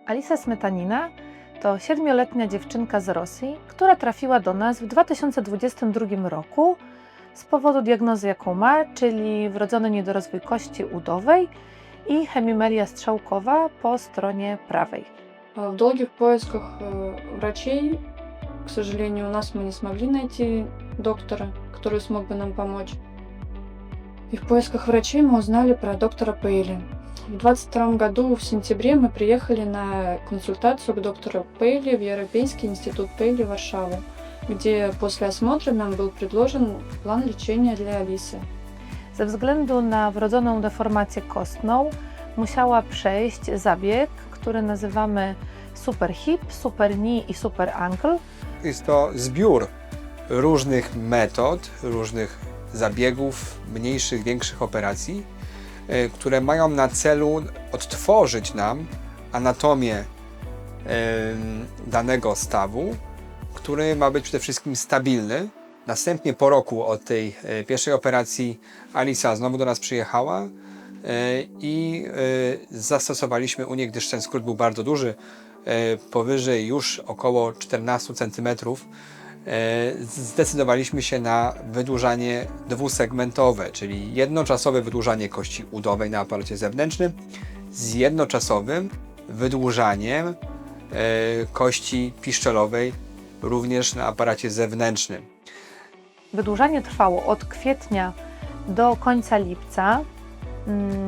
Alisa Smetanina to 7-letnia dziewczynka z Rosji, która trafiła do nas w 2022 roku z powodu diagnozy, jaką ma, czyli wrodzony niedorozwój kości udowej i hemimelia strzałkowa po stronie prawej. В долгих поисках врачей, к сожалению, у нас мы не смогли найти доктора, который смог бы нам помочь. И в поисках врачей мы узнали про доктора Пейли. В 2022 году, в сентябре, мы приехали на консультацию к доктору Пейли в Европейский институт Пейли в Варшаву, где после осмотра нам был предложен план лечения для Алисы. Ze względu na wrodzoną deformację kostną musiała przejść zabieg, który nazywamy super hip, super knee i super ankle. Jest to zbiór różnych metod, różnych zabiegów, mniejszych, większych operacji, które mają na celu odtworzyć nam anatomię danego stawu, który ma być przede wszystkim stabilny. Następnie po roku od tej pierwszej operacji Alisa znowu do nas przyjechała i zastosowaliśmy u niej, gdyż ten skrót był bardzo duży, powyżej już około 14 cm, zdecydowaliśmy się na wydłużanie dwusegmentowe, czyli jednoczasowe wydłużanie kości udowej na aparacie zewnętrznym z jednoczasowym wydłużaniem kości piszczelowej również na aparacie zewnętrznym. Wydłużanie trwało od kwietnia do końca lipca,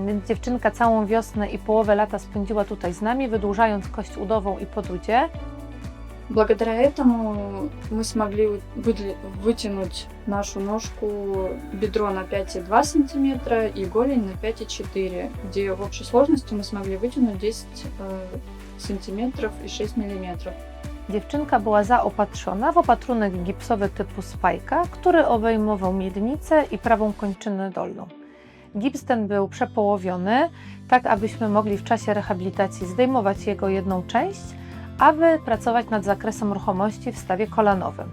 więc dziewczynka całą wiosnę i połowę lata spędziła tutaj z nami, wydłużając kość udową i podudzie. Благодаря этому мы смогли вытянуть нашу ножку, бедро на 5,2 см и голень на 5,4 см, где в общей сложности мы смогли вытянуть 10 см и 6 мм. Dziewczynka była zaopatrzona w opatrunek gipsowy typu spajka, który obejmował miednicę i prawą kończynę dolną. Gips ten był przepołowiony, tak abyśmy mogli w czasie rehabilitacji zdejmować jego jedną część, aby pracować nad zakresem ruchomości w stawie kolanowym.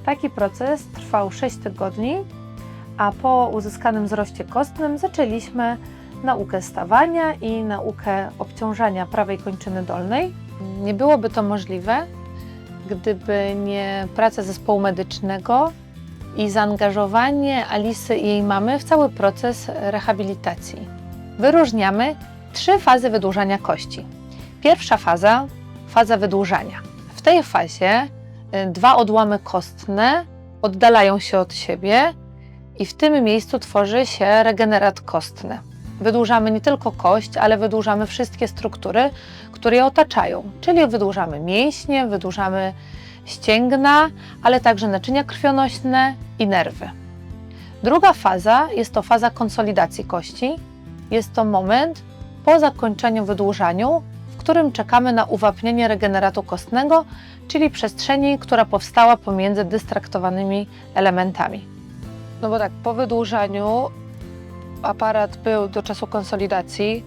Taki proces trwał 6 tygodni, a po uzyskanym wzroście kostnym zaczęliśmy naukę stawania i naukę obciążania prawej kończyny dolnej. Nie byłoby to możliwe, gdyby nie praca zespołu medycznego i zaangażowanie Alisy i jej mamy w cały proces rehabilitacji. Wyróżniamy 3 fazy wydłużania kości. Pierwsza faza, faza wydłużania. W tej fazie 2 odłamy kostne oddalają się od siebie i w tym miejscu tworzy się regenerat kostny. Wydłużamy nie tylko kość, ale wydłużamy wszystkie struktury, które je otaczają, czyli wydłużamy mięśnie, wydłużamy ścięgna, ale także naczynia krwionośne i nerwy. Druga faza jest to faza konsolidacji kości. Jest to moment po zakończeniu wydłużaniu, w którym czekamy na uwapnienie regeneratu kostnego, czyli przestrzeni, która powstała pomiędzy dystraktowanymi elementami. No bo tak, po wydłużaniu aparat był do czasu konsolidacji,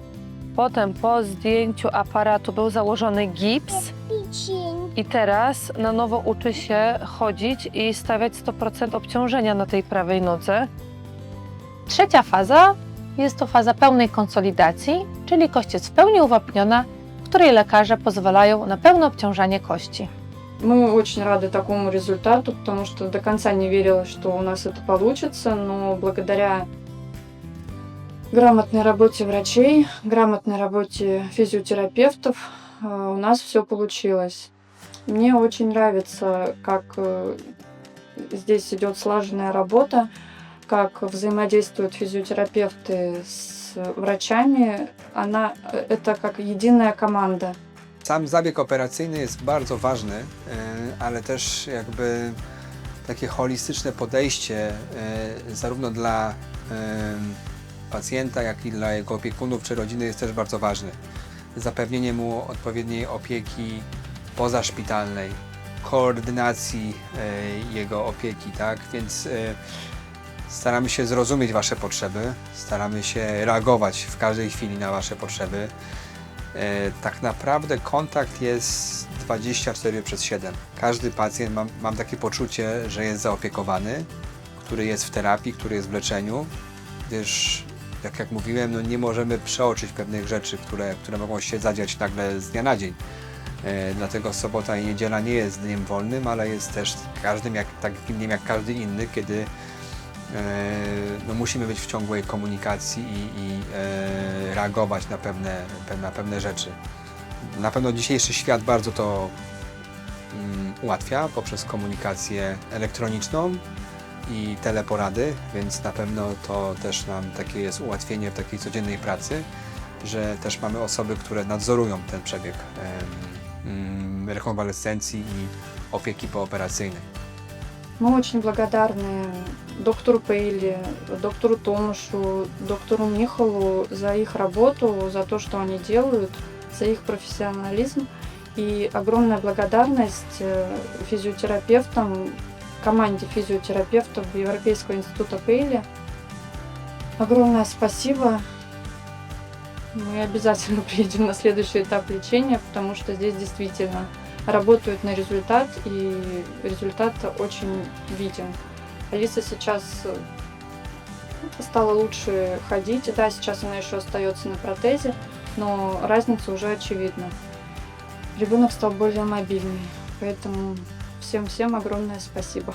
potem po zdjęciu aparatu był założony gips i teraz na nowo uczy się chodzić i stawiać 100% obciążenia na tej prawej nodze. Trzecia faza jest to faza pełnej konsolidacji, czyli kość jest w pełni uwapniona, w której lekarze pozwalają na pełne obciążanie kości. Мы очень рады такому результату, потому что до конца не верилось, что у нас это получится, но благодаря грамотной работе врачей, грамотной работе физиотерапевтов у нас все получилось. Мне очень нравится, как здесь идет слаженная работа, как взаимодействуют физиотерапевты с wracami. Это как единая команда. Sam zabieg operacyjny jest bardzo ważny, ale też jakby takie holistyczne podejście zarówno dla pacjenta, jak i dla jego opiekunów czy rodziny jest też bardzo ważne. Zapewnienie mu odpowiedniej opieki pozaszpitalnej, koordynacji jego opieki, tak? Więc staramy się zrozumieć Wasze potrzeby, staramy się reagować w każdej chwili na Wasze potrzeby. Tak naprawdę kontakt jest 24/7. Każdy pacjent, mam takie poczucie, że jest zaopiekowany, który jest w terapii, który jest w leczeniu, gdyż jak mówiłem, no nie możemy przeoczyć pewnych rzeczy, które mogą się zadziać nagle z dnia na dzień. Dlatego sobota i niedziela nie jest dniem wolnym, ale jest też takim dniem jak każdy inny, kiedy no musimy być w ciągłej komunikacji i reagować na pewne rzeczy. Na pewno dzisiejszy świat bardzo to ułatwia poprzez komunikację elektroniczną i teleporady, więc na pewno to też nam takie jest ułatwienie w takiej codziennej pracy, że też mamy osoby, które nadzorują ten przebieg rekonwalescencji i opieki pooperacyjnej. Мы очень благодарны доктору Пейли, доктору Томашу, доктору Михалу за их работу, за то, что они делают, за их профессионализм. И огромная благодарность физиотерапевтам, команде физиотерапевтов Европейского института Пейли. Огромное спасибо. Мы обязательно приедем на следующий этап лечения, потому что здесь действительно работают на результат, и результат очень виден. Алиса сейчас стала лучше ходить. Да, сейчас она еще остается на протезе, но разница уже очевидна. Ребенок стал более мобильный, поэтому всем огромное спасибо.